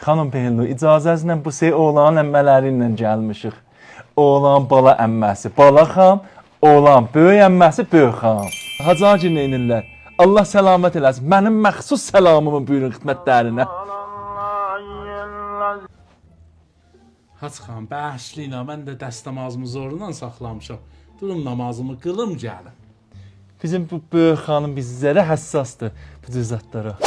Xanım Pehinlu, icazənizlə bu sey oğlanın əmmələri ilə gəlmişik. Oğlan bala əmməsi bala xan, oğlan böyük əmməsi böyük xan. Hacı Hacı neynirlər? Allah səlamət eləsin. Mənim məxsus səlamımı buyurun xidmətlərinə. Hacı xan, bəşliyinə mən də dəstəmazımı zorundan saxlamışam. Durum namazımı qılım gəlim. Bizim bu böyük xanım bizlərə həssasdır bu cüzətlərə.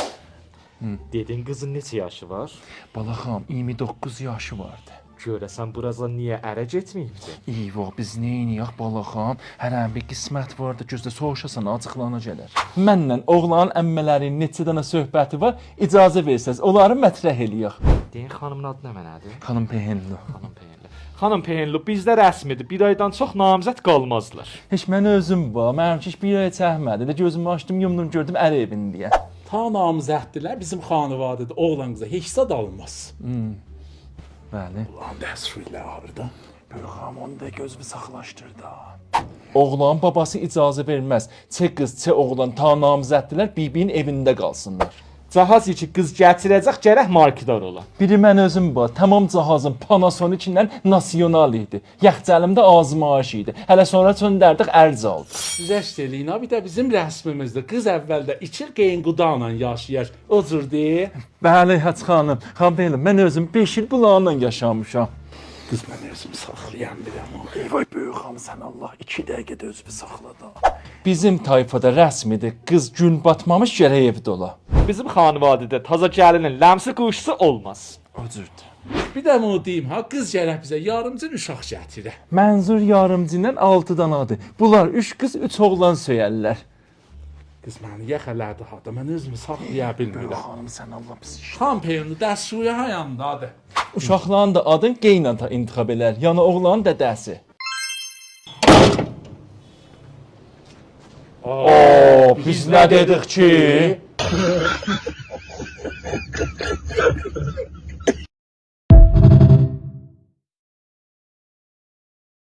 Dedin qızın neçə yaşı var? Bala xanım 29 yaşı vardı. Görəsən buraza niyə ərə getməyibdi? İyi, biz neyniyək bala xanım? Hər bir qismət var da gözdə soğuşasan acıqlana gələr. Mənlə oğlanın əmmələrinin neçə dənə söhbəti var, icazə versəz, onları mətrəh eləyək. Deyin xanımın adı nə mənədir? Xanım Pehinlu. Xanım Pehinlu. Xanım Pehinlu, bizdə rəsmidir. Bir aydan çox namizəd qalmazlar. Heç mən özüm var, mənim ki, bir ay çəkmədi. Də gözümü açdım, yumdum, gördüm ər evindiyə. Ta namizəddilər bizim xanıvadıdır. Oğlan qıza heç zad alınmaz. Bəli. Ulan dəsru ilə ağırda. Böyük xanım onu da gözümü saxlaşdırdı. Oğlan babası icazə verməz. Çə qız, çə oğlan ta namizəddilər bibinin evində qalsınlar. Cahaz ki qız gətirəcək gərək markidar ola. Biri mən özüm var, tamam cahazım Panasonic-lə nasional idi. Yaxcəlimdə azmaş idi. Hələ sonra çöndərdik ərz aldı. Güzəşt eləyin, bir də bizim rəsmimizdir. Qız əvvəldə içir, qeyin qudağla yaşayır. O cür deyil. Bəli, Hacı xanım. Xan beylim, mən özüm 5 il bunlarla yaşamışam. Qız mən özümü saxlayan birəm. Vay böyük xanım, sən Allah 2 dəqiqədə özünü saxladı. Bizim tayfada rəsmidir. Qız gün batmamış gərək evdə ola. Bizim xanıvadıda taza gəlinin ləmsi quşusu olmaz. O cürdür. Bir də onu deyim ha, qız gərək bizə yarımcı uşaq gətirə. Mənzur yarımcından 6 danadır. Bunlar 3 qız, 3 oğlan söyərlər. Qız məni yaxələdi hada, mən özümü saxlaya bilmirəm. Xanım sən Allah bizi Xan Peynir, dəstsuya hayandadır. Uşaqların da adın qeynanta intiqab elər. Yəni oğlanın dədəsi. Biz nə dedik ki?